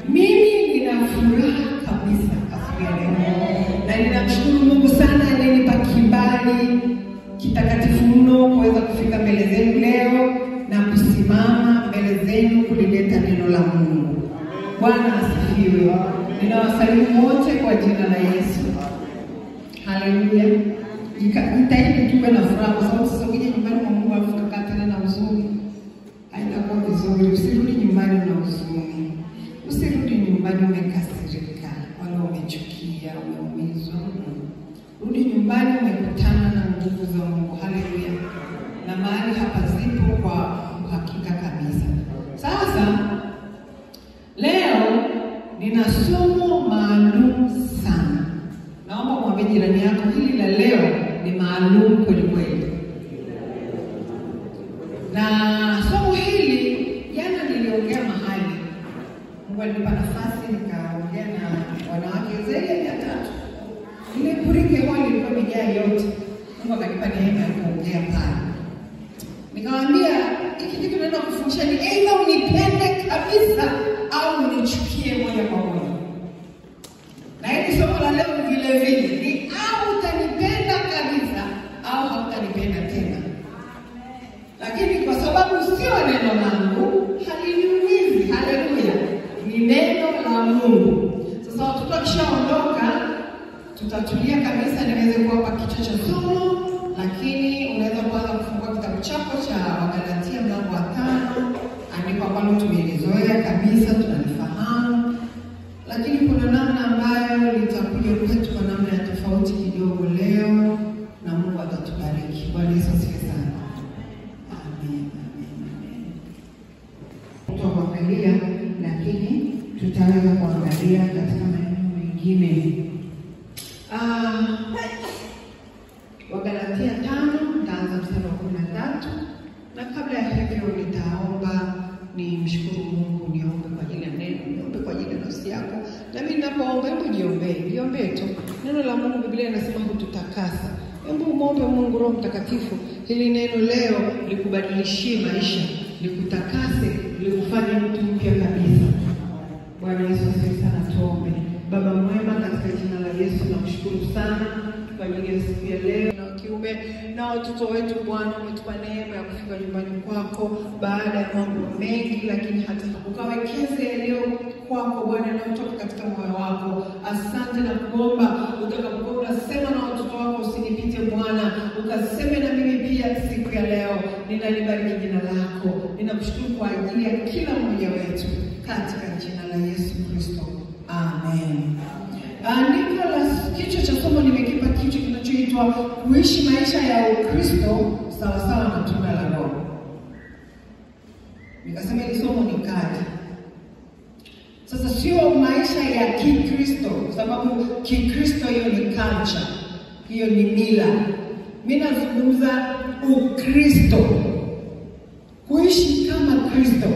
Mimi nina furaha kibali kitakatifu mno kuweza kufika mbele zenu leo na kusimama mbele zenu kulileta neno la Mungu. Bwana asifiwe. Ninawasalimu wote kwa jina la Yesu. Haleluya. Nitaidi tuwe na furaha kwa sababu sasa ukija nyumbani kwa Mungu alafu ukakaa tena na huzuni, haitakuwa vizuri. Usirudi nyumbani na huzuni. Usirudi nyumbani umekasirika, wala umechukia, umeumizwa. Rudi nyumbani umekutana na nguvu za Mungu. Haleluya. Na mahali hapa zipo kwa uhakika kabisa. Sasa leo nina somo maalum sana. Naomba mwambie jirani yako hili la leo ni maalum kweli kweli. Na somo hili jana niliongea mahali. Mungu alinipa nafasi nikaongea na wanawake zaidi ya 300. Ile kurike hali ilikuwa imejaa yote. Mungu akanipa neema ya kuongea pale. Nikamwambia hiki kitu naenda kufundisha ni aidha unipende kabisa au unichukie moja kwa moja. Na hili somo la leo vile vile ni au utanipenda kabisa au hautanipenda tena. Lakini kwa sababu sio neno langu, haliniumizi. Haleluya. Ni neno la Mungu. Sasa watoto wakishaondoka tutatulia kabisa niweze kuwapa kichwa cha somo, lakini unaweza kuanza kufungua kitabu chako cha Wagalatia mlango wa 5, andiko ambalo tumelizoea kabisa, tunalifahamu. Lakini kuna namna ambayo litakuja kwetu kwa namna ya tofauti kidogo leo, na Mungu atatubariki. Bwana Yesu asifiwe sana. Amen. Tutaangalia, lakini tutaweza kuangalia katika maeneo mengine. Wagalatia 5, nitaanza mstari wa 13. Na kabla ya hivyo nitaomba nimshukuru Mungu, niombe kwa ajili ya neno, niombe kwa ajili ya nafsi yako. Na mimi ninapoomba, hebu jiombee tu. Neno la Mungu Biblia inasema kututakasa. Hebu muombe Mungu Roho Mtakatifu hili neno leo likubadilishie maisha, likutakase, likufanye mtu mpya kabisa. Bwana Yesu asifiwe sana. Tuombe. Baba mwema, katika jina la Yesu nakushukuru sana kwa ajili ya siku ya leo na kiume na watoto wetu. Bwana, umetupa neema ya kufika nyumbani kwako baada ya mambo mengi, lakini hata ukawekeze yaliyo kwako Bwana yanayotoka katika moyo wako. Asante na kuomba utakapokuwa unasema na watoto wako usinipite Bwana, ukaseme na mimi pia siku ya leo. Ninalibariki jina lako. Ninakushukuru kwa ajili ya kila mmoja wetu katika jina la Yesu Kristo. Amen. Andiko la kichwa cha somo nimekipa kichwa kinachoitwa kuishi maisha ya Ukristo sawa sawa na tunda la Roho. Nikasema hili somo ni kati. Sasa sio maisha ya Kikristo, sababu Kikristo hiyo ni culture, hiyo ni mila. Mimi nazungumza Ukristo. Kuishi kama Kristo.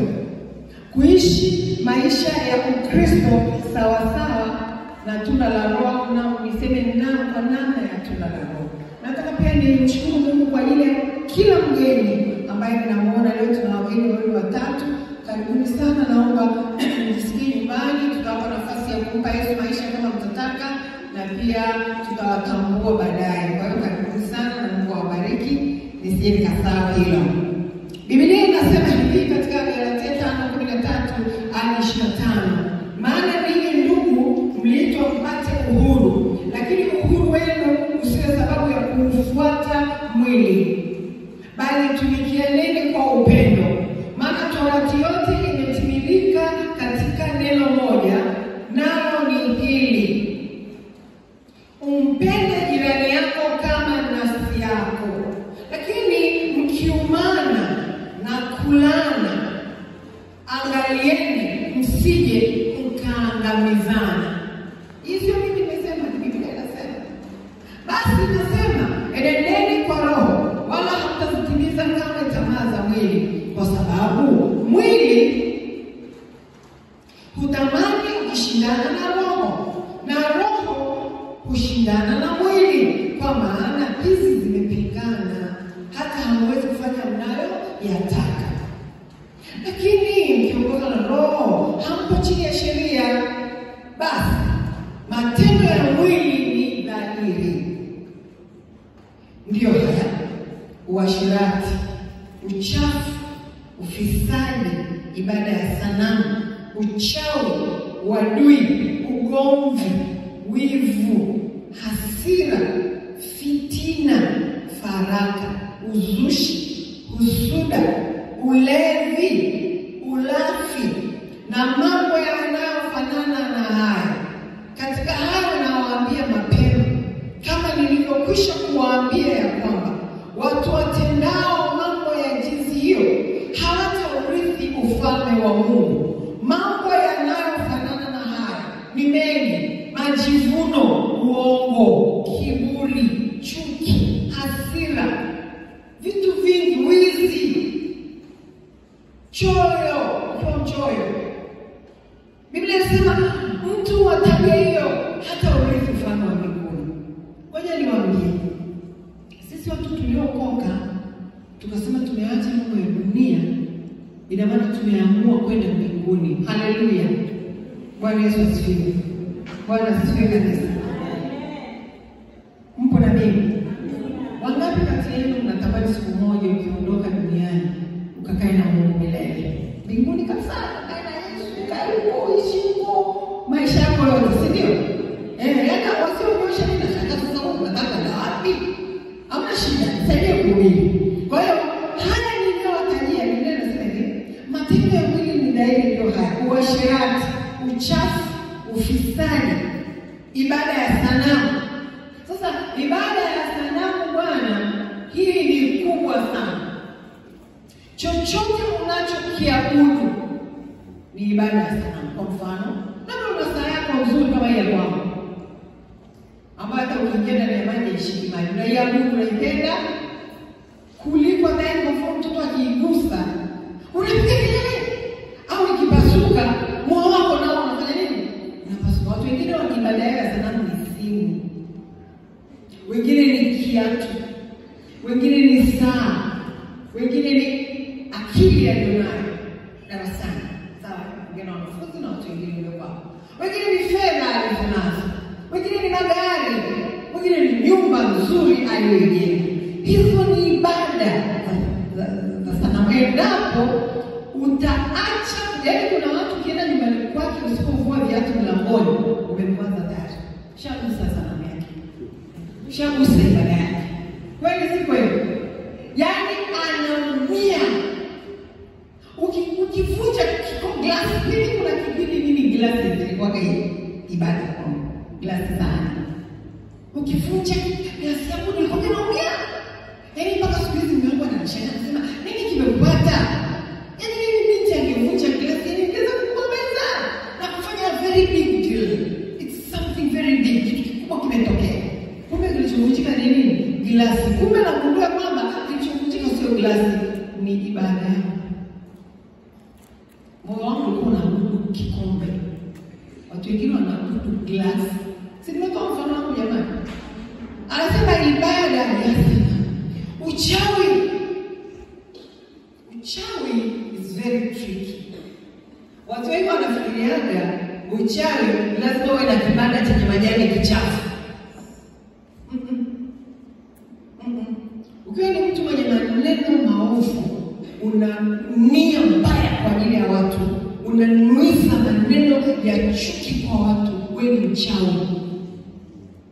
Kuishi maisha ya Ukristo sawa sawa na tunda la Roho, na niseme nao kwa namna ya tunda la Roho. Nataka pia nimshukuru Mungu kwa ajili ya kila mgeni ambaye ninamuona leo. Tuna wageni wawili watatu. Karibuni sana. Naomba msikie nyumbani, tutawapa nafasi ya kumpa Yesu maisha kama mtataka, na pia tutawatambua baadaye. Kwa hiyo karibuni sana na Mungu awabariki. Nisije nikasahau hilo. Biblia inasema hivi katika Galatia 5:13-25. Maana ninyi ndugu mliitwa mpate uhuru, lakini uhuru wenu usiwe sababu ya kufuata mwili, bali tumikianeni kwa upendo. Maana Torati yote imetimilika katika neno moja, nalo ni hili: umpende jirani yako kama nafsi yako. Lakini mkiumana na kulana, angalieni msije mkaangamizana. Hivyo mimi nimesema, Biblia inasema. Basi nasema enendeni kwa Roho, wala hamtazitimiza kamwe tamaa za mwili, kwa sababu mwili hutamani ukishindana na Roho, na Roho hushindana na mwili, kwa maana hizi zimepingana, hata hamwezi kufanya mnayo yataka. Lakini mkiongozwa na Roho, hampo chini ya sheria. Basi matendo ya mwili ni dhahiri: uasherati, uchafu, ufisadi, ibada ya sanamu, uchawi, uadui, ugomvi, wivu, hasira, fitina, faraka, uzushi, husuda, ulevi, ulafi na mambo yanayofanana na haya. Katika hayo nawaambia mapema, kama nilivyokwisha kuwaambia ya kwamba watu watendao mambo ya jinsi hiyo hawataurithi ufalme wa Mungu. Mambo yanayofanana na haya ni mengi: majivuno, uongo, kiburi, chuki, hasira, vitu vingi, wizi, choyo, mchoyo. Biblia inasema mtu wa tabia hiyo hata urithi ufalme wa mbinguni. Ngoja niwaambie, sisi watu tuliokoka tukasema tumeacha mambo ya dunia, ina maana tumeamua kwenda mbinguni. Haleluya. Bwana Yesu asifiwe. Bwana asifiwe kanisa. Mpo na mimi? Wangapi kati yenu mnatamani siku moja ukiondoka duniani ukakae na Mungu milele? Mbinguni kabisa, ukae na Yesu, karibu uishi huko maisha yako yote, si ndio? Yana wasionyesha nini nataka sasa Mungu nataka na wapi? Hamna shida, saidia kuhubiri. Kwa hiyo haya niliyowatajia, Biblia inasema hivi, matendo ya mwili ni dhahiri ndio haya: uasherati, uchafu, ufisadi, ibada ya sanamu. Sasa ibada ya sanamu bwana, hii ni kubwa sana. Chochote unachokiabudu ni ibada ya sanamu. Kwa mfano, labda una saa yako nzuri kama hii ya kwangu, ambayo hata ukiingia ndani ya maji ishiki maji, unaiabudu, unaipenda kuliko ndani kwa mfano mtoto akiigusa unapiga kelele, au ikipasuka moyo wako nao unafanya nini? Unapasuka. Watu wengine wa ibada ya sanamu ni simu, wengine ni kiatu, wengine ni saa, wengine ni akili aliyonayo darasani. Sawa, wengine wanafunzi na watu wengine wao, wengine ni fedha alizonazo, wengine ni magari, wengine ni nyumba nzuri aliyojenga. Hizo ni ibada za sanamu. Endapo utaacha, yaani kuna watu kienda nyumbani kwake usipovua viatu mlangoni, umemwaza tayari, shagusa sanamu yake, shagusa ibada yake. Kweli si kweli? Yaani anaumia. Ukivunja kiko glasi, hivi kuna kipindi nini glasi zilikuwa hii ibada kwa glasi sana. Ukivunja glasi yako nilikuwa naumia. Yaani mpaka siku hizi Mungu anachana anasema, "Nini kimepata?" Yaani mimi binti angevunja glasi, yaani ingeweza kukumbeza na kufanya very big deal. It's something very big. Kitu kikubwa kimetokea. Kumbe kilichovunjika nini? Glasi. Kumbe nakundua kwamba kilichovunjika sio glasi, ni ibada. Moyo wangu ulikuwa unaabudu kikombe, watu wengine wanaabudu glasi. Si nimetoa mfano wangu jamani? Anasema ibada ya sanamu. Uchawi is very tricky. Watu wengi wanafikiriaga uchawi lazima uwe na kibanda chenye majani kichafu. Ukiwa ni mtu mwenye maneno maovu, una nia mbaya kwa ajili ya watu, unanuiza maneno ya chuki kwa watu, wewe ni mchawi.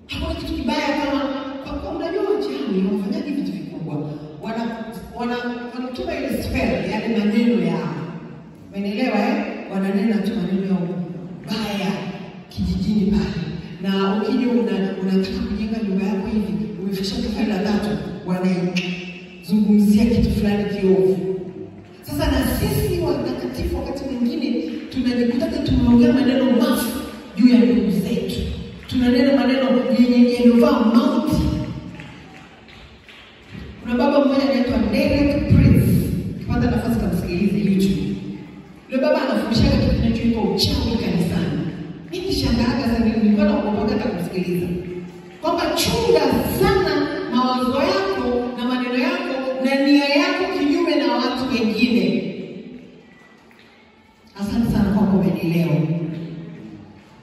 Hakuna kitu kibaya kama kwa unajua wachawi wanafanya vitu vikubwa. Wanatuma ile spell, yale maneno yao. Umeelewa wananena tu maneno yao baya kijijini pale. Na ukija unataka kujenga nyumba yako hivi, umefikisha kufanya tatu, wanaizungumzia kitu fulani kiovu. Sasa na sisi watakatifu wakati mwingine tunajikuta tumeongea maneno mafu juu ya ndugu zetu. Tunanena maneno yenye yanavaa mauti. Kuna baba mmoja anaitwa Derek Prince. Kipata nafasi kumsikiliza YouTube. Yule baba anafundisha kitu kinachoitwa uchawi kanisani. Mimi shangaa sana, nilikuwa naogopa hata kumsikiliza. Kwamba chunga sana mawazo yako na maneno yako na nia yako kinyume na watu wengine. Asante sana kwa kuelewa.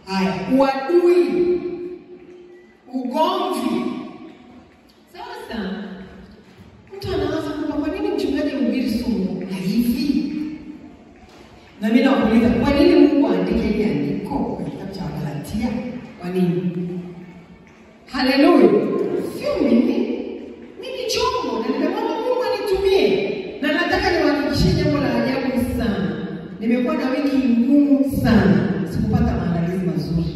Haya, uadui, ugomvi. Sasa mtu anaanza nauliza, kwa nini Mungu aandike hili andiko kwenye kitabu cha Galatia? Kwa nini? Haleluya. Sio mimi chombo, na nimeomba Mungu anitumie. Na nataka niwahakikishie jambo la ajabu sana. Nimekuwa na wiki ngumu sana. Sikupata maandalizi mazuri.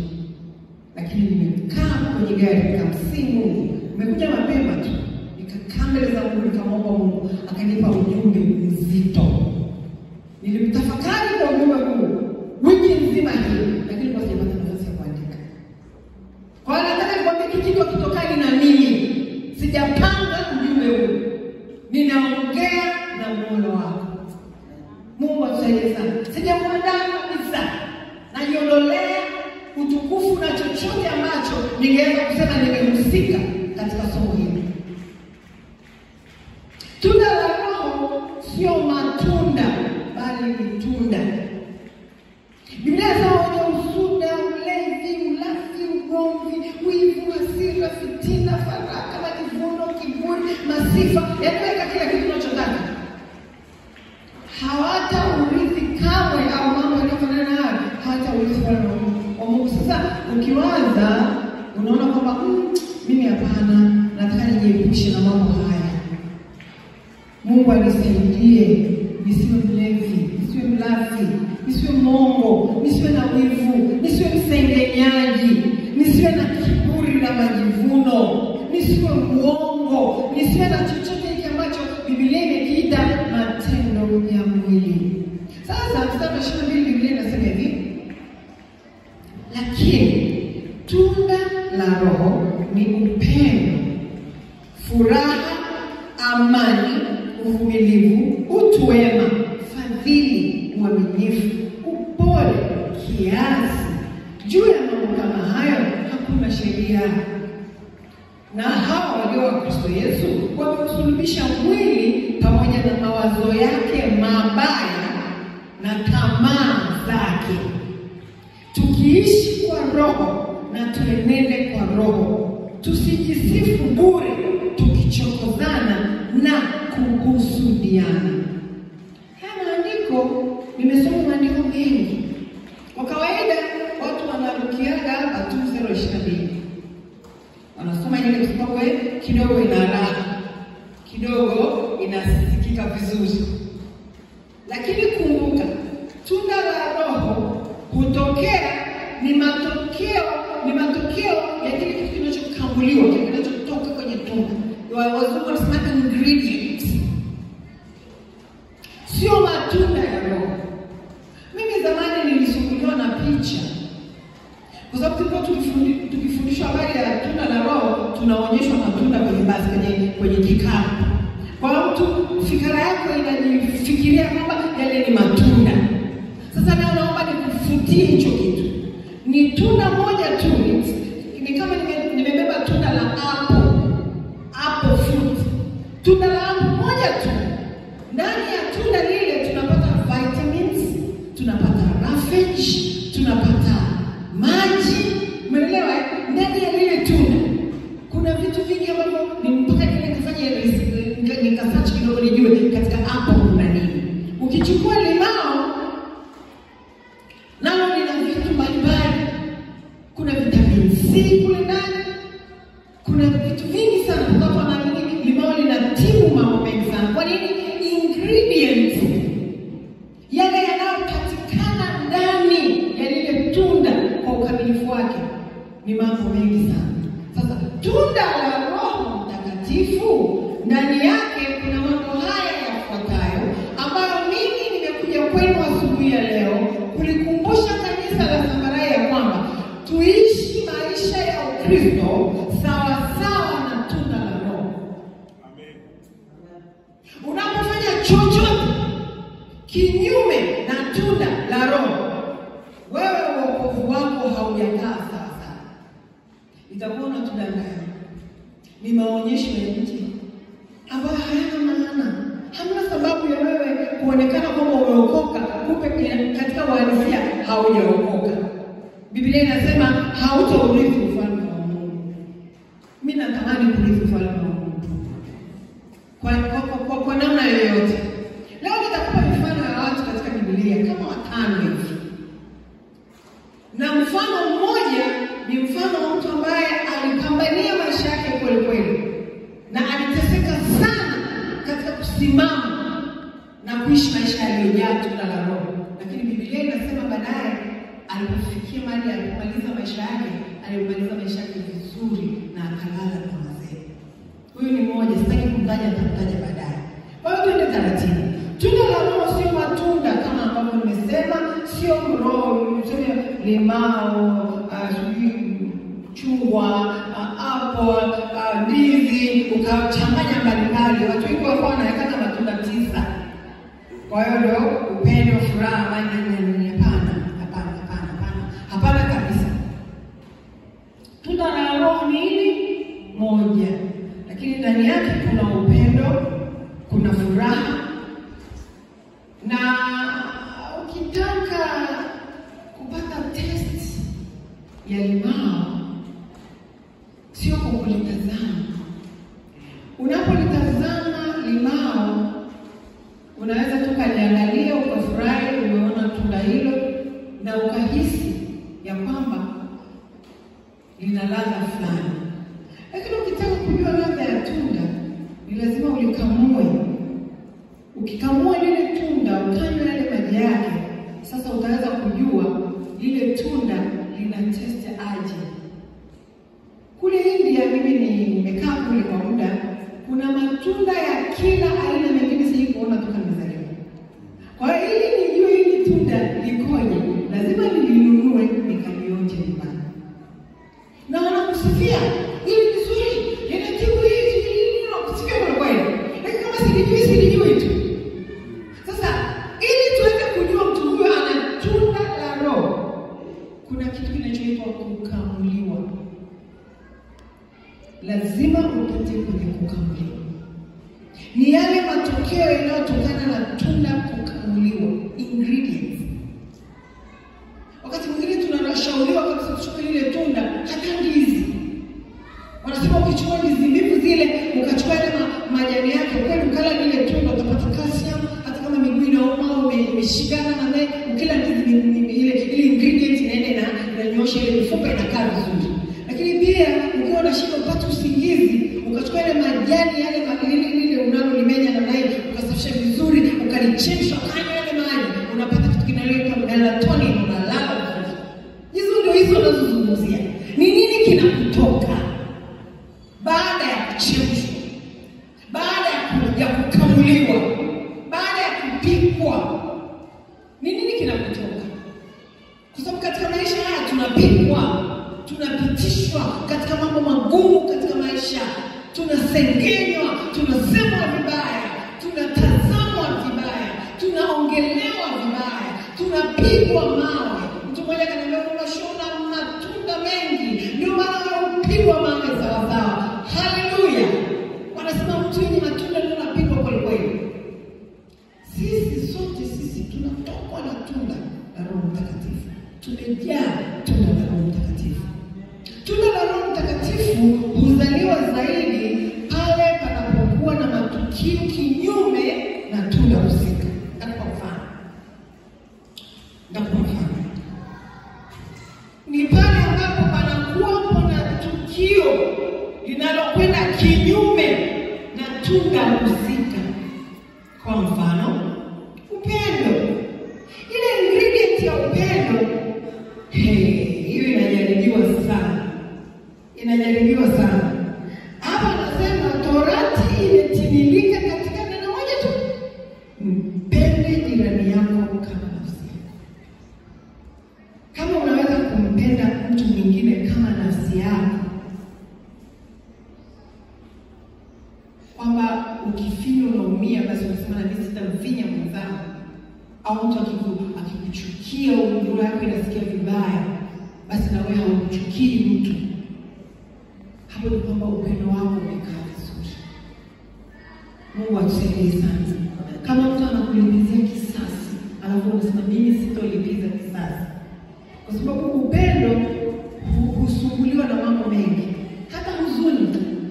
Lakini nimekaa kwenye gari nikamsihi Mungu. Nimekuja mapema tu. Nikakaa mbele za Mungu, nikamwomba Mungu, akanipa ujumbe mzito. Nilimtafakari kwa ujumbe huu wiki nzima hii, lakini kwa sijapata nafasi ya kuandika. Kwa hiyo nataka nikwambie kitu kitokani na mimi. Sijapanga ujumbe huu. Ninaongea na Mola wako. Mungu atusaidie sana. Sijamwandaa kabisa. Najiondolea utukufu na chochote ambacho ningeweza kusema nimehusika katika somo hili. Tunda la Roho sio matunda, bali ni tunda. Biblia inasema usuda, ulevi, ulafi, ugomvi, wivu, hasira, fitina, faraka, majivuno, kiburi, masifa, yataweka kila kitu unachotaka. Hawata urithi kamwe au mambo yanayofanana nayo, hata urithi wa Mungu. Sasa ukiwaza unaona kwamba mimi hapana, nataka nijiepushe na mambo haya. Mungu anisaidie nisiwe mlevi, nisiwe mlafi, nisiwe mwongo, nisiwe na wivu, nisiwe msengenyaji, nisiwe na kiburi na majivuno, nisiwe mwongo, nisiwe na chochote hiki ambacho Biblia imekiita matendo ya mwili. Sasa mstari wa 22 Biblia inasema hivi: lakini tunda la Roho ni upendo, furaha, amani, uvumilivu, utu wema, fadhili, uaminifu, upole, kiasi. Juu ya mambo kama hayo hakuna sheria. Na hao walio wa Kristo Yesu wamemsulubisha mwili pamoja na mawazo yake mabaya na tamaa zake. Tukiishi kwa Roho na tuenende kwa Roho, tusijisifu bure tukichokozana na kuhusudiana. Haya maandiko, nimesoma maandiko mengi. Kwa kawaida watu wanarukiaga hapa tu 0:22. Wanasoma ile kidogo kidogo ina raha, kidogo inasikika vizuri. Lakini kumbuka, tunda la Roho hutokea ni matokeo ya kile kitu kinachokambuliwa, kile kinachotoka kwenye tunda. Wazungu wanasema ingredients. Sio matunda ya Roho. Mimi zamani nilisumbuliwa na picha. Kwa sababu tulikuwa tukifundishwa habari ya tunda la Roho, tunaonyeshwa matunda kwenye basi, kwenye kikapu. Kwa mtu fikra yako inajifikiria kwamba yale ni matunda. Sasa leo naomba nikufutie hicho kitu. Ni tunda moja tu. Ni kama nimebeba tunda la apple fruit. Tunda la apple moja tu. Ndani ya tunda lile tunapata vitamins, tunapata roughage, tunapata maji. Umeelewa? Ndani ya lile tunda kuna vitu vingi ambavyo ni mpaka nikafanya nikasearch kidogo nijue katika apple kuna nini. Ukichukua limao, nalo lina vitu mbalimbali. Kuna vitamin C kule ndani. Kuna vitu vingi sana. Kwa wanaamini limao linatibu mambo mengi sana. Kwa nini? Ingredients yale yanayopatikana ndani ya lile tunda kwa ukamilifu wake ni mambo mengi sana. Sasa tunda la Roho Mtakatifu, ndani yake kuna mambo haya yafuatayo ambayo mimi nimekuja kwenu asubuhi ya leo kulikumbusha kanisa la Samaria ya kwamba tuishi maisha ya Ukristo sawa sawa na tunda la Roho. Amen. Unapofanya chochote kinyume na tunda la Roho, wewe wokovu wako haujakaa sawa sawa. Itakuwa unatudanganya. Ni maonyesho ya nje ambayo hayana maana. Hamna sababu ya wewe kuonekana kama umeokoka, kumbe katika uhalisia haujaokoka. Biblia inasema hautaurithi ufalme wa Mungu. Mimi natamani kurithi ufalme wa Mungu kwa namna yoyote. Leo nitakupa mifano ya watu katika Biblia kama 5 hivi. mfano mmoja ni mfano wa mtu ambaye alipambania maisha yake kweli kweli, na aliteseka sana katika kusimama na kuishi maisha yaliyojaa tunda la Roho. Lakini Biblia inasema baadaye alipofikia mahali alipomaliza maisha yake, alimaliza maisha yake vizuri na akalala na wazee. Huyu ni mmoja, sitaki kumtaja, nitamtaja baadaye. Kwa hiyo tuende taratibu. Tunda la Roho sio matunda kama ambavyo nimesema, sio roho, tuseme limao, chungwa, apple, ndizi, ukachanganya mbalimbali. Watu wengi wako wanaweka matunda 9. Kwa hiyo ndio upendo, furaha, amani. Hapana kabisa. Tunda la Roho ni hili moja, lakini ndani yake kuna upendo, kuna furaha. Na ukitaka kupata test ya limao, sio kulitazama. Unapolitazama limao, unaweza tu kuliangalia ukafurahi, umeona tunda hilo na ukahisi ya kwamba lina ladha fulani. Lakini ukitaka kujua ladha ya tunda, ni lazima ulikamue. Ukikamua lile tunda, ukanywa yale maji yake, sasa utaweza kujua lile tunda lina test aje. Kule India, mimi nimekaa kule kwa muda, kuna matunda ya kila aina, mengine siji kuona toka nimezaliwa. Kwa hiyo ili nijue hili tunda likoje, lazima nilinunue nikalionje nyumbani. Na wanakusifia, hili vizuri, linatibu hivi, wanakusifia kwa kweli. Lakini kama silijui tu. Sasa, ili tuweze kujua mtu huyo ana tunda la Roho, kuna kitu kinachoitwa kukamuliwa. Lazima upite kwenye kukamuliwa. Ni yale matokeo yanayotokana na tunda kukamuliwa, ingredients. Wakati mwingine tunashauriwa kabisa kuchukua ile tunda, hata ndizi. Wanasema ukichukua ndizi mbivu zile, ukachukua ile majani yake, kweli ukala lile tunda utapata calcium, hata kama miguu inauma au imeshikana na naye, ukila ndizi ile ingredient inaenda na inanyosha ile mifupa, inakaa vizuri. Lakini pia ukiwa unashika upate usingizi, ukachukua ile majani yale lile unalolimenya na naye, ukasafisha vizuri, ukalichemsha, ukanywa yale maji, unapata kitu kinaitwa melatonin, unalala vizuri. Hizo unazozungumzia. Ni nini kinakutoka baada ya kuchemshwa, baada ya kukamuliwa, baada ya kupikwa? Ni nini kinakutoka? Kwa sababu katika maisha haya tunapikwa, tunapitishwa katika mambo magumu katika maisha, tunasengenywa, tunasemwa vibaya, tunatazamwa vibaya, tunaongelewa vibaya, tunapigwa mawe. Mtu mmoja kaniambia unashona matunda mengi, ndio maana unapigwa mawe sawa sawa. Haleluya! Wanasema mtu yenye matunda ndio anapigwa kweli kweli. Sisi tunatokwa na tunda la Roho Mtakatifu. Tumejaa tunda la Roho Mtakatifu. Tunda la Roho Mtakatifu huzaliwa zaidi pale panapokuwa na matukio kinyume na tunda husika. Kwa mfano, ni pale ambapo panakuwa na tukio linalokwenda kinyume na tunda husika. Kwa mfano, upendo. Ile ingredient ya upendo, hiyo inajaribiwa sana. Hapa anasema Torati imetimilika katika neno moja tu: mpende jirani yako kama nafsi yako. Kama unaweza kumpenda mtu mwingine kama nafsi yako, kwamba ukifinywa unaumia, basi unasema na mimi sitamfinya mwenzangu. Au mtu akikuchukia, roho yako inasikia vibaya, basi na wewe haumchukii mtu. Hapo ni kwamba upendo wako umekaa vizuri. Mungu atusaidie sana. Kama mtu anakulipizia kisasi, alafu unasema mimi sitolipiza kisasi, kwa sababu upendo husumbuliwa na mambo mengi. Hata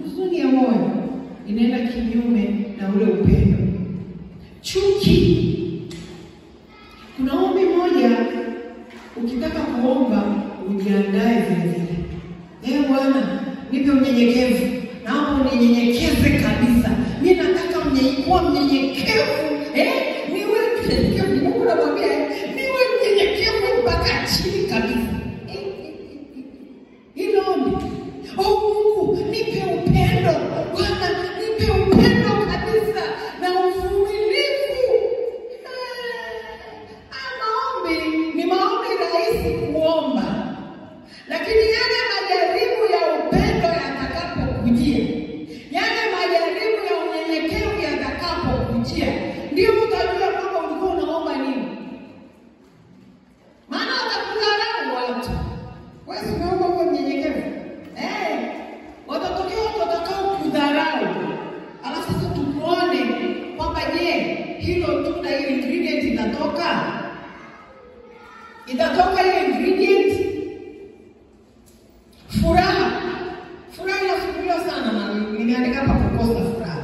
huzuni ya moyo inaenda kinyume na ule upendo. Chuki. Kuna ombi moja ukitaka kuomba vile. Bwana, nipe unyenyekevu. Naomba unyenyenyekeze kabisa. Mimi nataka kuwa mnyenyekevu. Niwe mnyenyekevu. Mungu anamwambia niwe mnyenyekevu mpaka chini kabisa. Hilo Mungu, nipe upendo. Bwana, nipe upendo kabisa na uvumilivu. Ni maombi rahisi kuomba. Lakini yale majaribu ya upendo yatakapokujia, yale majaribu ya unyenyekevu yatakapokujia, ndio utajua kwamba ulikuwa unaomba nini. Maana watakudharau watu. Wewe unaomba kwa unyenyekevu. Watatokea watu watakao kudharau. Alafu sasa tuone kwamba je, hilo tunda ile ingredient itatoka ile ingredient. Furaha inasuguliwa sana, na nimeandika hapa kukosa furaha.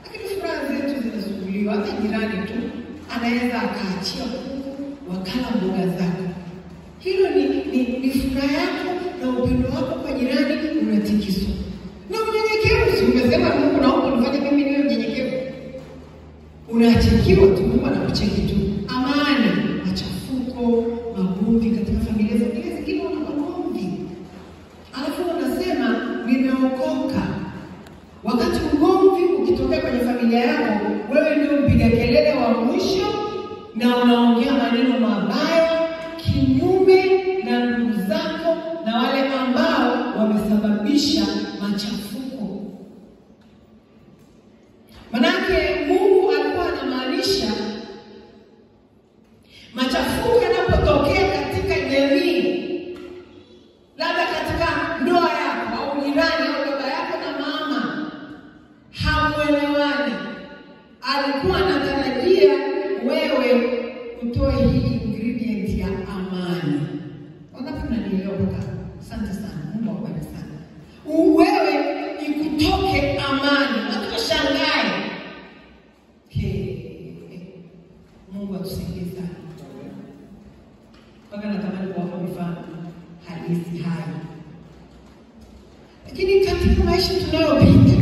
Lakini furaha zetu zinasuguliwa. Hata jirani tu anaweza akaachia wakala mboga zako. Hilo ni furaha yako na upendo wako kwa jirani unatikiswa. Na unyenyekevu, si umesema Mungu naomba unifanye mimi niwe mnyenyekevu. Unaachikiwa tu, Mungu anakucheki tu. Amani, machafuko, magomvi katika familia zingine wana magomvi. Alafu unasema nimeokoka. Wakati ugomvi ukitokea kwenye familia yako, wewe ndio mpiga kelele wa mwisho na unaongea maneno mabaya kinyume na ndugu zako na wale ambao wamesababisha machafuko. Manake Mungu alikuwa anamaanisha machafuko yanapotokea katika jamii, labda katika ndoa yako au jirani au baba yako na mama hamuelewani, alikuwa anatarajia wewe utoe hii ingredient ya amani. Wangapi mnanielewa? Asante sana. Mungu akubariki sana. Wewe ikutoke amani. Na tukashangae. Mungu atusaidie sana. Mpaka natamani kuwapa mifano halisi haya. Lakini katika maisha tunayopita,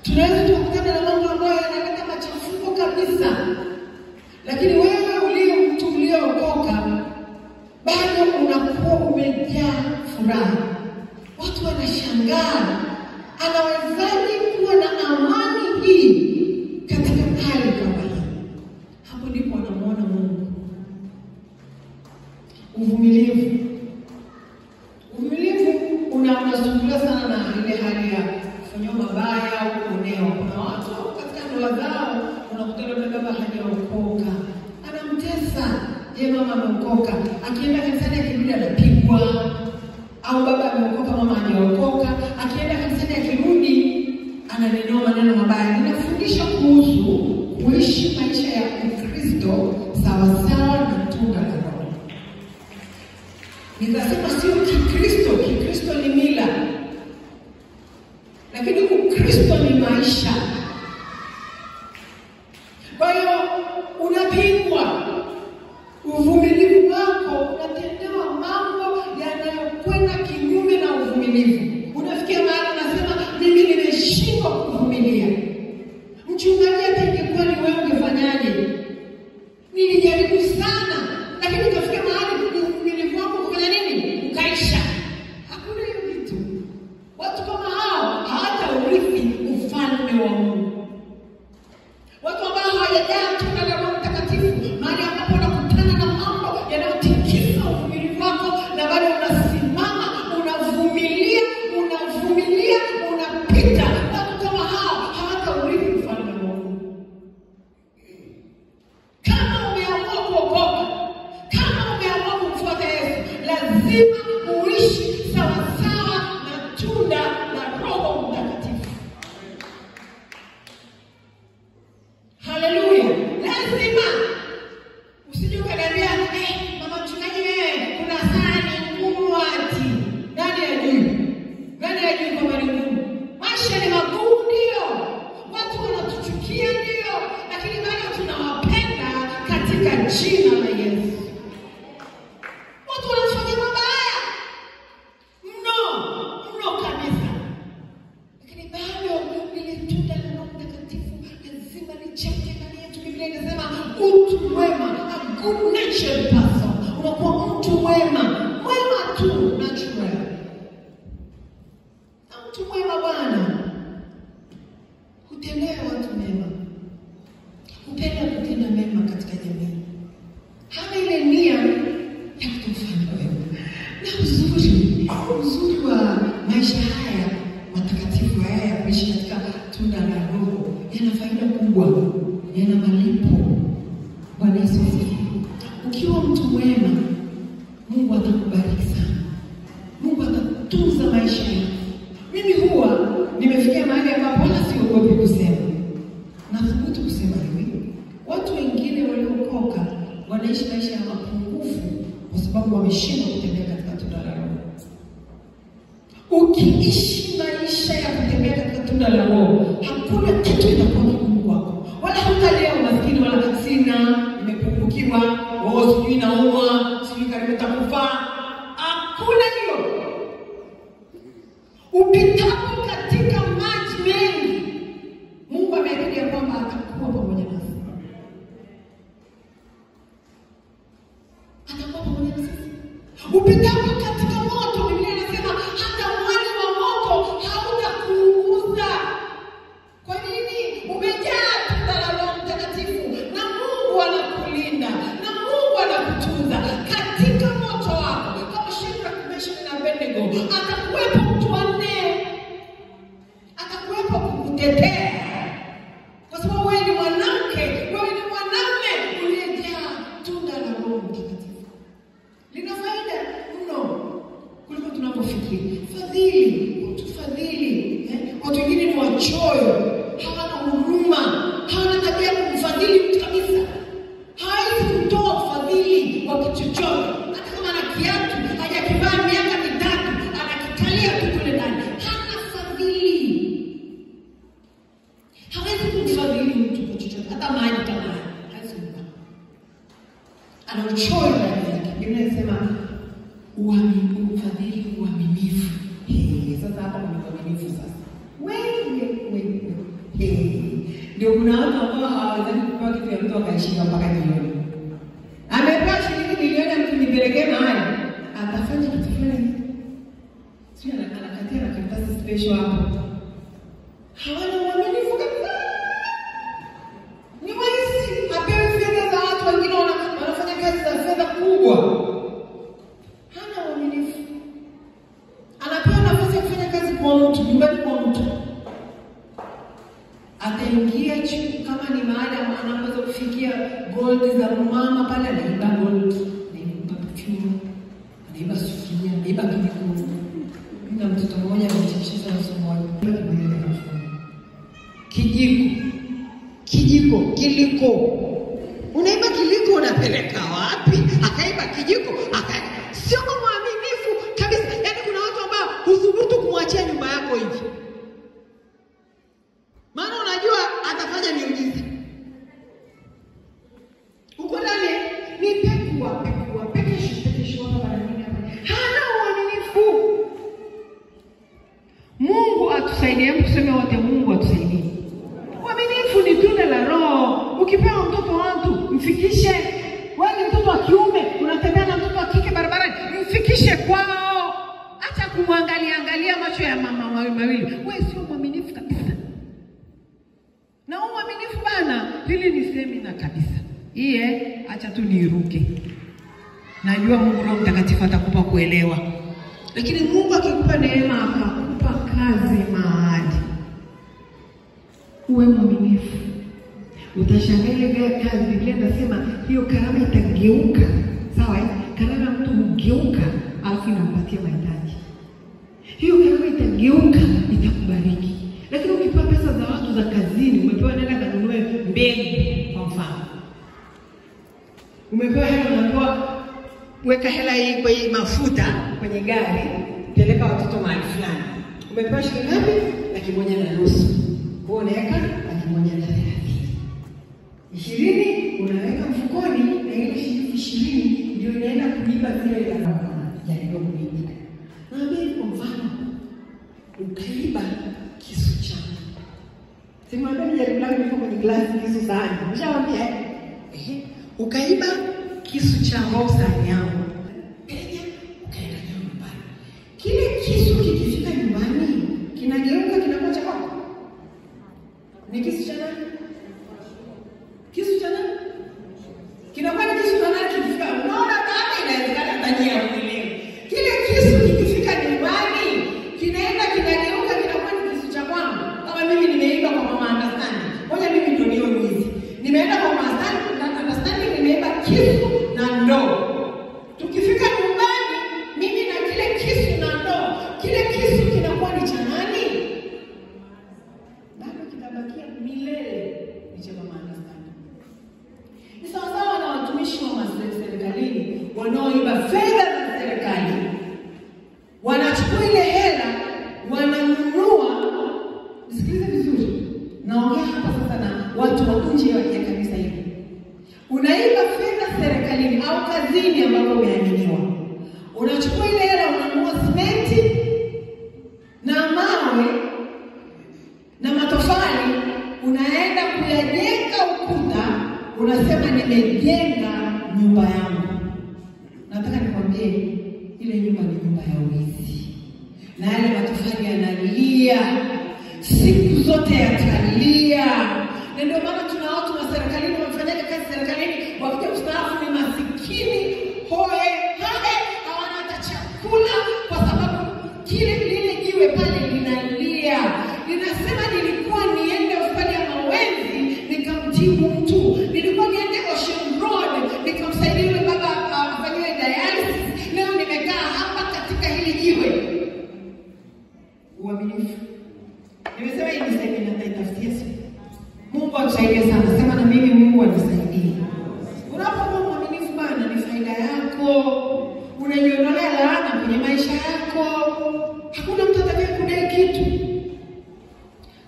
tunaweza tukakutana na mambo ambayo yanaleta machafuko kabisa. Lakini wewe mtu uliokoka, bado unakuwa umejaa furaha. Watu wanashangaa, anawezaje kuwa na amani hii katika hali kama hii? Hapo ndipo anamuona Mungu. Uvumilivu unasumbuliwa sana na ile hali ya kufanywa mabaya au kuonewa. Kuna watu katika ndoa zao unakutana na baba hajaokoka, anamtesa. Je, mama ameokoka, akienda kanisani akirudi anapigwa. Au baba ameokoka, mama hajaokoka, akienda kanisani akirudi ananenewa maneno mabaya. Ninafundisha kuhusu kuishi maisha ya Ukristo sawasawa na tunda la Roho. Nikasema sio Kikristo. Kikristo ni mila, lakini Ukristo ni maisha. Kwa hiyo unapigwa, uvumilivu wako unatendewa mambo yanayokwenda kinyume na uvumilivu. Unafikia mahali unasema mimi nimeshindwa kuvumilia. Mchungaji atakayekuwa ni wewe ungefanyaje? Nilijaribu sana, lakini ukafika mahali uvumilivu wako kufanya nini? Ukaisha. Hakuna hiyo kitu. Watu kama hao hawataurithi ufalme wa Mungu. Watu ambao hawajajaa tunda la Roho Mtakatifu, mahali ambapo unakutana na mambo yanayotikisa uvumilivu wako na bado unasimama, unavumilia, tunza maisha yako. Mimi huwa nimefikia mahali ambapo wala siogopi kusema. Nathubutu kusema hivi. Watu wengine waliokoka wanaishi maisha ya mapungufu kwa sababu wameshindwa kutembea katika tunda la Roho. Ukiishi maisha ya kutembea katika tunda la Roho, hakuna kitu kitakuwa kigumu kwako. Wala hutalia umaskini wala sina, nimepungukiwa, sijui naumwa, sijui karibu nitakufa. Hakuna hiyo. Upitapo katika maji mengi, Mungu ameahidi kwamba atakuwa pamoja nasi. Atakuwa pamoja nasi. Upitapo katika moto, Biblia inasema hata mwali wa moto hautakuunguza. Kwa nini? Umejaa tunda la Roho Mtakatifu na Mungu anakulinda na Mungu anakutunza katika moto wako. Kama Shadraka, Meshaki na Abednego, atakuwepo mtu wa nne, atakuwepo kukutetea. Kwa sababu wewe ni mwanamke, wewe ni mwanamume uliyejaa tunda la Roho Mtakatifu. Lina faida mno kuliko tunapofikiri. Fadhili, utufadhili. Watu wengine ni wachoyo, hawana huruma, hawana tabia ya kumfadhili mtu kabisa. Hawezi kutoa ufadhili wa kitu chochote. Hata kama ana kiatu, hajakivaa miaka mitatu, anakikalia tu kule ndani. Hana fadhili. Hawezi kumfadhili mtu kwa chochote. Hata maji kama hawezi kumpa. Ana uchoyo ndani yake. Biblia inasema ufadhili uaminifu. Sasa hapa kuna uaminifu sasa. Wewe. Ndio kuna watu ambao hawawezi kupewa kitu ya mtu akaishika mpaka jioni. Amepewa shilingi milioni mtu nipelekee mahali, atafanya kitu fulani. Sio anakatia na karatasi special hapo. Hawana uaminifu kabisa. Ni waizi. Apewe fedha za watu wengine wanafanya kazi za fedha kubwa. Hana uaminifu. Anapewa nafasi ya kufanya kazi kwa mtu, nyumbani kwa mtu. Ataingia kama ni mahali anaweza kufikia gold za mama pale, anaiba gold, anaiba perfume, anaiba sufuria, anaiba kijiko. Kuna mtoto mmoja anachekesha somo kiliko. Unaiba kiliko unapeleka wapi? Akaiba kijiko, sio mwaminifu kabisa. Yaani kuna watu ambao huthubutu kumwachia nyumba yako hivi. Maana unajua atafanya miujiza. Uko ndani ni pekua pekesho hapa na nini hapa. Hana uaminifu. Mungu atusaidie, kusema wote Mungu atusaidie. Uaminifu ni tunda la Roho. Ukipewa mtoto watu, mfikishe. Wewe mtoto wa kiume, unatembea na mtoto wa kike barabarani, mfikishe kwao. Acha kumwangalia macho ya mama mawili. Wewe sio mwaminifu kabisa. Na uaminifu bana, hili ni semina kabisa. Acha tu niruke. Najua Mungu Roho Mtakatifu atakupa kuelewa. Lakini Mungu akikupa neema akakupa kazi mahali, uwe mwaminifu. Utashangaa kazi. Biblia inasema hiyo karama itageuka. Sawa? Karama mtu hugeuka alafu inampatia mahitaji. Hiyo karama itageuka, itakubariki. Lakini ukipewa pesa za watu za kazini, umepewa nenda kanunue mbegu kwa mfano. Umepewa hela, unapewa weka hela hii kwa mafuta kwenye gari, peleka watoto mahali fulani. Umepewa shilingi ngapi? 1,500. Kwa unaweka 130. 20 unaweka mfukoni na ile shilingi 20 ndio inaenda kulipa zile ya ndio kulipa. Na kwa mfano ukaiba kisu changu. Sema ndio jaribu langu liko kwenye glasi kisu sahani. Nishawaambia ukaiba kisu changu au sahani yangu. Ukaenda nyumbani. Kile kisu kikifika nyumbani kinageuka kinakuwa cha kwako. Ni kisu cha nani? Kisu cha nani? Kinakuwa ni kisu cha nani kifika? Unaona kama inawezekana ndani ya mwili. Kile kisu kikifika nyumbani kinaenda kinageuka kinakuwa ni kisu cha kwangu. Kama mimi nimeiba kwa mama understand. Ngoja mimi ndio niwe mwizi. Nimeenda kwa mama understand, nimeiba kisu na ndoo. Tukifika nyumbani mimi na kile kisu na ndoo, wanachukua ile hela, wananunua. Sikiliza vizuri, naongea hapa sasa na watu wa nje ya kanisa hili. Unaiba fedha serikalini au kazini ambapo umeaminiwa. Unachukua ile hela, unanunua simenti na mawe na matofali, unaenda kuyajenga ukuta, unasema nimejenga nyumba yangu. Nataka nikwambie, ile nyumba ni nyumba ya wizi. Na yale matofali yanalia, siku zote yatalia. Na ndio maana tuna watu wa serikalini wanafanya kazi serikalini, wakija kustaafu ni masikini hoe hae, hawana hata chakula, kwa sababu kile lile jiwe pale linalia. Ninasema nilikuwa niende hospitali ya Mawenzi nikamtibu mtu, nilikuwa niende Ocean Road nikamsaidia yule baba afanyiwe dialysis. Leo nimekaa hapa katika hili jiwe. Uaminifu. Nimesema hii ni sehemu nitaitafsia. Mungu atusaidie sana. Sema na mimi, Mungu anisaidie. Unapokuwa mwaminifu bana, ni faida yako. Unaiondolea laana kwenye maisha yako. Hakuna mtu atakayekudai kitu.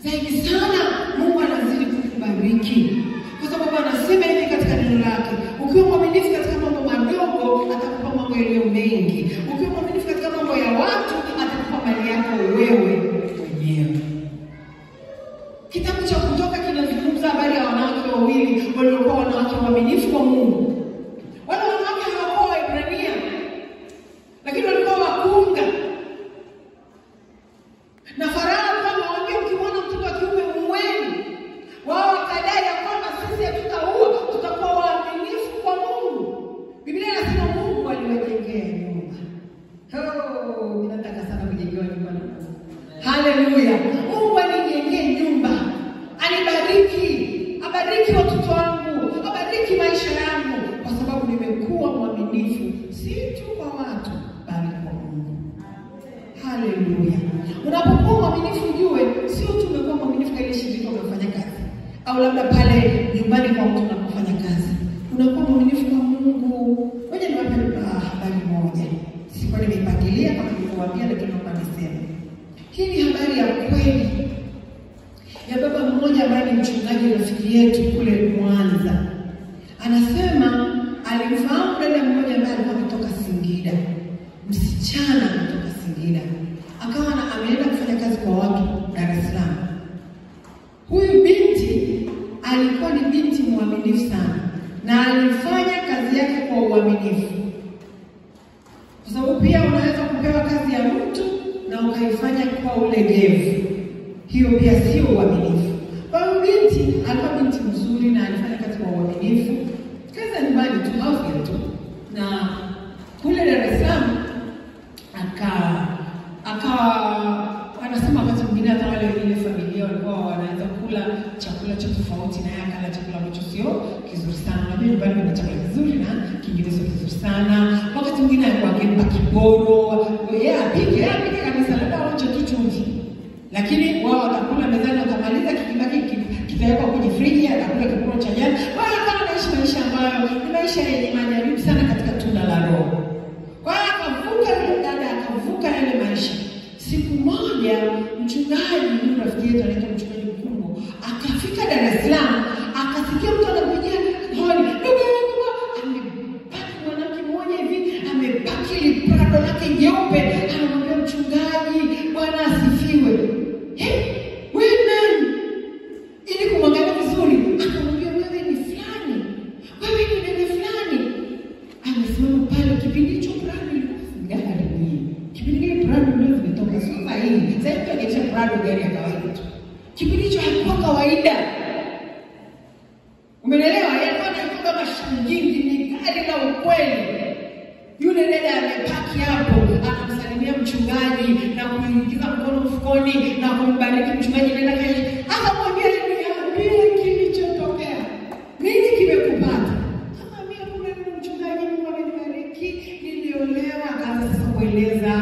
Zaidi sana Mungu anazidi kukubariki. Kwa sababu anasema hivi katika neno lake, ukiwa mwaminifu katika mambo madogo, atakupa mambo yaliyo mengi. Ukiwa mwaminifu katika mambo ya watu, atakupa mali yako wewe mwenyewe. Kitabu cha Kutoka kinazungumza habari ya wanawake wawili waliokuwa wanawake waaminifu kwa Mungu. Wale wanawake hawakuwa Waebrania, lakini walikuwa wakunga. Na Farao akamwambia, ukimwona mtoto wa kiume muweni. Wao wakadai ya kwamba sisi hatutaua, tutakuwa waaminifu kwa Mungu. Biblia inasema Mungu aliwajengea nyumba. Ninataka sana kujengewa nyumba na Mungu. Haleluya. Mungu alijengea nyumba. Anibariki, abariki watoto wangu, abariki maisha yangu, kwa sababu nimekuwa mwaminifu si tu kwa watu bali kwa Mungu. Haleluya. Unapokuwa mwaminifu ujue sio tu umekuwa mwaminifu kwa ile shirika unafanya kazi, au labda pale nyumbani kwa mtu unapofanya kazi. Unakuwa mwaminifu kwa Mungu. Ngoja niwape habari moja. Sikuwa nimeipangilia kama nilivyowaambia, lakini naomba niseme. Hii ni habari ya kweli ya baba mmoja ambaye ni mchungaji rafiki yetu kule Mwanza. Anasema alimfahamu dada mmoja ambaye alikuwa kutoka Singida. Msichana kutoka Singida. Akawa ameenda kufanya kazi kwa watu Dar es Salaam. Huyu binti alikuwa ni binti mwaminifu sana, na alifanya kazi yake kwa uaminifu. Kwa sababu pia unaweza kupewa kazi ya mtu na ukaifanya kwa ulegevu. Hiyo pia sio uaminifu. Kwa hiyo binti alikuwa binti mzuri na alifanya kazi kwa uaminifu. Kazi ya nyumbani tu, house tu. Na kule Dar es Salaam anasema wakati mwingine hata wale wengine familia walikuwa wanaanza kula chakula cha tofauti na yeye akala chakula ambacho sio kizuri sana. Unajua nyumbani kuna chakula kizuri na kingine sio kizuri sana. Wakati mwingine alikuwa akimpa kiboro, yeye apike kabisa, labda aonje tu chumvi. Lakini wao watakula mezani, watamaliza, kikibaki kitawekwa kwenye friji, atakula kiboro cha jana. Wao kama anaishi maisha ambayo ni maisha yenye majaribu sana katika tunda la Roho. Kwa hiyo akavuka yule dada, akavuka yale maisha. Siku moja mchungaji, yule rafiki yetu anaitwa mchungaji Mkungu, akafika Dar es Salaam, akasikia mtu anakuja hodi, amebaki mwanamke mmoja hivi, amebaki liprado lake jeupe, anamwambia mchungaji, Bwana asifiwe. Wewe nani? Ili kumwangalia vizuri, akamwambia wewe ni fulani, wewe ni nani fulani. Amesimama pale, kipindi hicho Prado ilikuwa gari nyingi. Kipindi ile Prado ndio zimetoka, sio sahihi. Sasa tunagetea Prado gari ya kawaida tu. Kipindi hicho haikuwa kawaida. Umeelewa? Yalikuwa ni kama shilingi, ni gari la ukweli. Yule dada amepaki hapo, akamsalimia mchungaji na kuingiza mkono mfukoni na kumbariki mchungaji. Nenda kesho, akamwambia niambie kilichotokea, nini kimekupata? Akamwambia kuna mchungaji, Mungu amenibariki, niliolewa. Akaanza sasa kueleza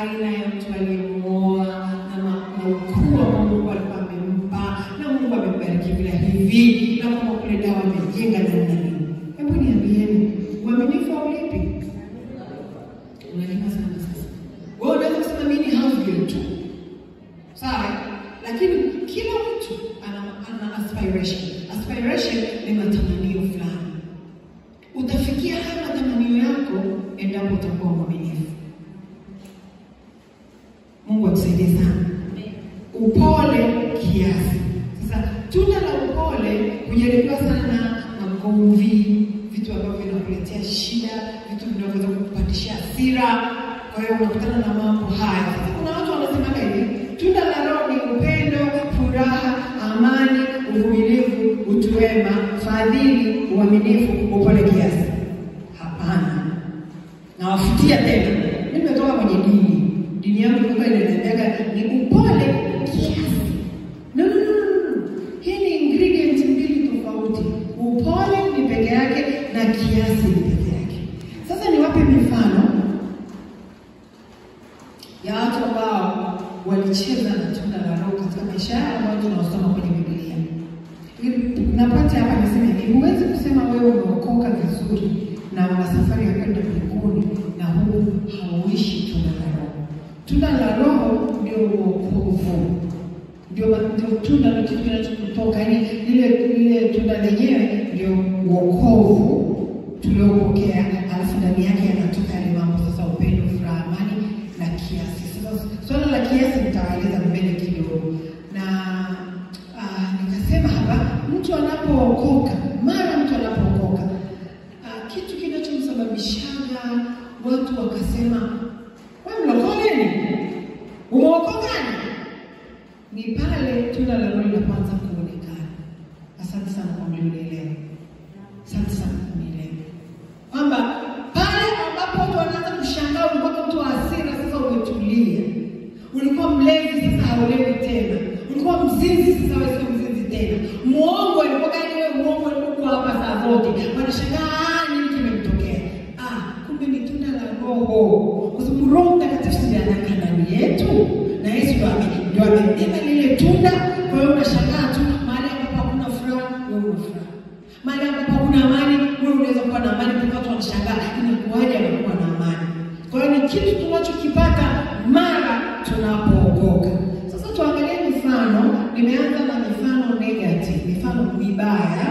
aina ya mtu aliyemuoa na ukuu wa Mungu alikuwa amempa, na Mungu amembariki bila hivi, na kama kule dawa amejenga namna hii. Hebu niambieni, uaminifu au lipi? Unalima sana sasa. Wewe unaweza kusema mimi aspiration. Aspiration ni matamanio fulani. Utafikia haya matamanio yako endapo utakuwa mwaminifu. Mungu atusaidie sana. Upole kiasi. Sasa tunda la upole hujaribiwa sana na magomvi, vitu ambavyo vinakuletea shida, vitu vinavyoweza kukupandisha hasira. Kwa hiyo unakutana na mambo haya. Sasa kuna watu wanasema hivi, tunda la Roho ni upendo, furaha, amani, uvumilivu, utu wema, fadhili, uaminifu, upole kiasi. Hapana. Nawafutia tena. Mimi nimetoka kwenye dini. Dini yangu ilikuwa inaniambia ni upole kiasi. No. Hii ni ingredient mbili tofauti. Upole ni peke yake na kiasi ni peke yake. Sasa niwape mifano ya watu ambao walicheza na tunda la Roho katika maisha yao ambayo tunasoma kwenye Biblia. Napata hapa nasema hivi, huwezi kusema wewe umeokoka vizuri na una safari ya kwenda mbinguni na huu hauishi tunda la Roho. Tunda la Roho ndio wokovu. Ndio tunda la kitu kinachokutoka, yaani ile tunda lenyewe ndio wokovu tuliopokea, alafu ndani yake yanatoka yale mambo sasa, upendo, furaha, amani na kiasi. Sasa swala la kiasi nitaeleza mbele kidogo. Na nikasema hapa mtu anapookoka, kitu kinachomsababishaga watu wakasema wewe mlokole ni umeokoka ni pale tunda la Roho linaanza kuonekana. Asante sana kwa mnielewa. Asante sana kwa mnielewa. Kwamba pale ambapo watu wanaanza kushangaa, ulikuwa mtu wa hasira sasa umetulia. Ulikuwa mlevi sasa haulevi tena. Ulikuwa mzinzi sasa wewe sio mzinzi tena. Muongo alikuwa gani wewe, muongo alikuwa hapa saa zote. Wanashangaa nini kimemtokea? Kumbe ni tunda la Roho. Kwa sababu Roho Mtakatifu ndiye anakaa ndani yetu. Na Yesu ndio amebeba lile tunda. Kwa hiyo unashangaa tu mahali ambapo hakuna furaha, wewe una furaha. Mahali ambapo hakuna amani, wewe unaweza kuwa na amani, kwa watu wanashangaa inakuwaje anakuwa na amani. Kwa hiyo ni kitu tunachokipata mara tunapookoka. Sasa tuangalie mifano. Nimeanza na mifano negative, mifano mibaya,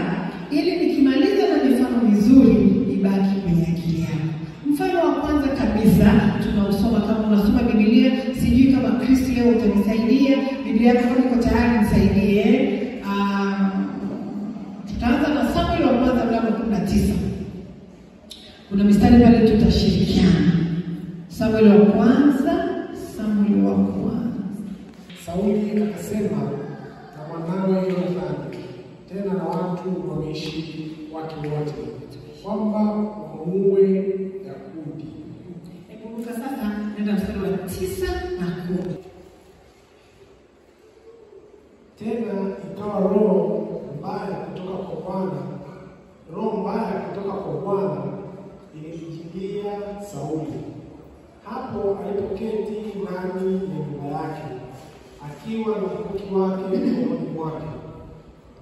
ili nikimaliza na mifano mizuri ibaki kwenye akili yako. Mfano wa kwanza kabisa tunausoma, kama unasoma Biblia, sijui kama Kristo leo utanisaidia. Biblia yako iko tayari, nisaidie. Tutaanza na Samuel wa kwanza mlango 19. Kuna mistari pale tutashirikiana. Samuel wa kwanza. Sauli akasema na mwanawe Yonathani, tena na watu wameishi wake wote, kwamba wamuue Daudi. Kumbuka sasa nenda mstari wa 9 na 10. Tena ikawa roho mbaya kutoka kwa Bwana ilimjia Sauli hapo alipoketi ndani ya nyumba yake, akiwa na mkuki wake mkononi mwake.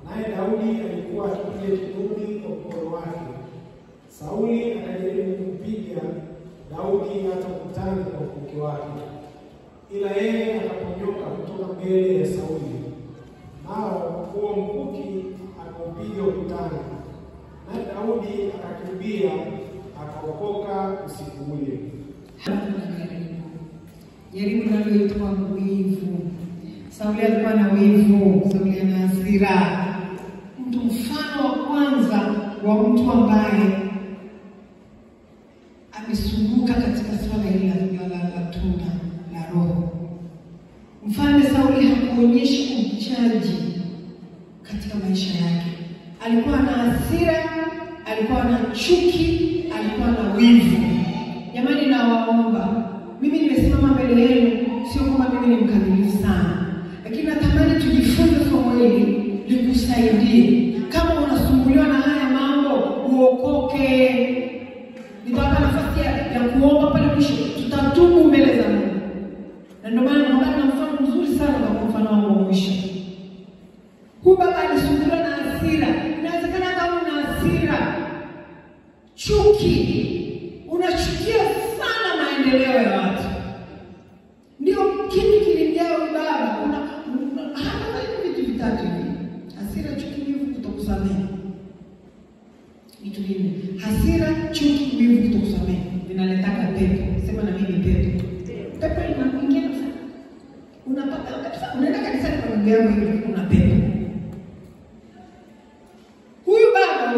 Naye Daudi alikuwa akipiga kinubi kwa mkono wake. Sauli akajaribu kumpiga Daudi hata ukutani kwa mkuki wake, ila yeye akaponyoka kutoka mbele ya Sauli, nao huo mkuki akaupiga ukutani. Naye Daudi akakimbia akaokoka usiku ule. Jaribu linaloitwa wivu. Sauli alikuwa na wivu, Sauli ana hasira. Mtu mfano wa kwanza wa mtu ambaye amesumbuka katika swala hili la tunda la Roho. Mfalme Sauli hakuonyesha uchaji katika maisha yake. Alikuwa na hasira, alikuwa na chuki, alikuwa na wivu. Jamani, nawaomba, mimi nimesimama mbele yenu, sio kama mimi ni mkamilifu sana, lakini natamani tujifunze somo hili likusaidie. Kama unasumbuliwa na haya mambo, uokoke. Nitawapa nafasi ya kuomba pale mwisho, tutatubu mbele za Mungu. Na ndio maana naona mfano mzuri sana kwa mfano wangu wa mwisho. Huyu baba alisumbuliwa na hasira. Inawezekana kama una hasira, chuki, unachukia sana maendeleo ya watu. Ndio kitu kilijaa baba. Hapa vitu vitatu hivi. unaenda kanisani kwa ndugu yangu hivi kuna pepo. Huyu baba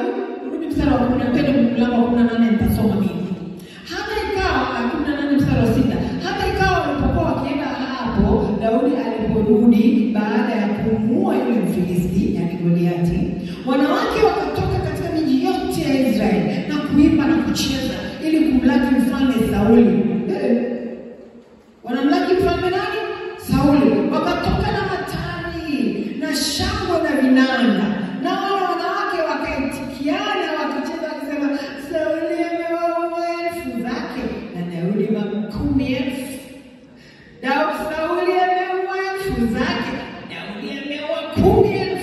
urudi mstari wa 10 mlango wa 18 nitasoma mimi. Hata ikawa 18 mstari wa 6. Hata ikawa walipokuwa wakienda hapo, Daudi aliporudi baada ya kumuua yule Mfilisti, yani Goliati, wanawake wakatoka katika miji yote ya Israeli na kuimba na kucheza ili kumlaki mfalme Sauli. Wanamlaki mfalme nani? Sauli. Wakatoka na matari na shangwe na vinanda, na wale wanawake wakaitikiana wakicheza wakisema, Sauli amewaua 1000 zake na Daudi 10,000. Sauli ameua 1000 zake, Daudi ameua 10,000.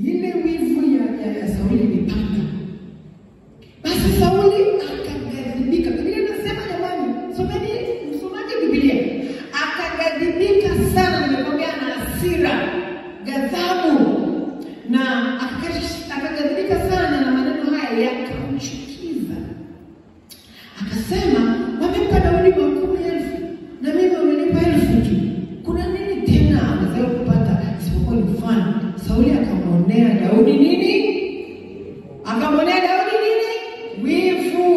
Ile wivu ya Sauli ilipanda. Basi Sauli akaghadhibika. Biblia inasema jamani, msomaji Biblia. Akaghadhibika sana, nimekwambia na hasira, ghadhabu, na akaghadhibika sana na maneno haya yakamchukiza. Akasema, wamempa Daudi 10,000 na mimi wamenipa 1,000 tu. Kuna nini tena ameweza kupata isipokuwa ni mfano? Sauli akamwonea Daudi nini? Akamwonea Daudi nini? Wivu.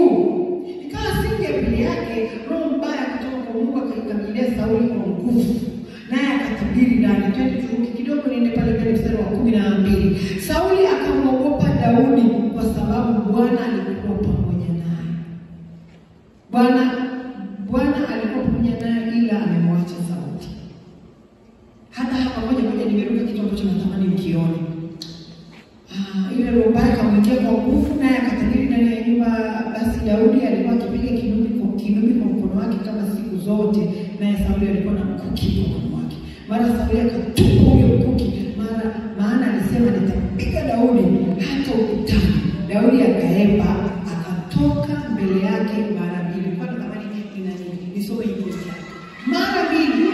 Ikawa siku ya pili yake, roho mbaya kutoka kwa Mungu akamjilia Sauli kwa nguvu, naye akatabiri ndani. Twende turuki kidogo niende pale mbele mstari wa 12. Sauli akamwogopa Daudi kwa sababu Bwana alikuwa pamoja naye. Bwana alikuwa pamoja naye, ila amemwacha Sauli. Hata hapa moja nimeruka kitu ambacho natamani mkione. Ile roho mbaya akamwingia kwa nguvu, naye akatabiri ndani ya nyumba. Basi Daudi alikuwa akipiga kinubi kwa mkono wake kama siku zote, naye Sauli alikuwa na mkuki mkononi mwake. Mara Sauli akatupa huyo mkuki, maana alisema, nitapiga Daudi hata ukutani. Daudi akaepa, akatoka mbele yake mara mbili. Kwa natamani nisome hiyo. Mara mbili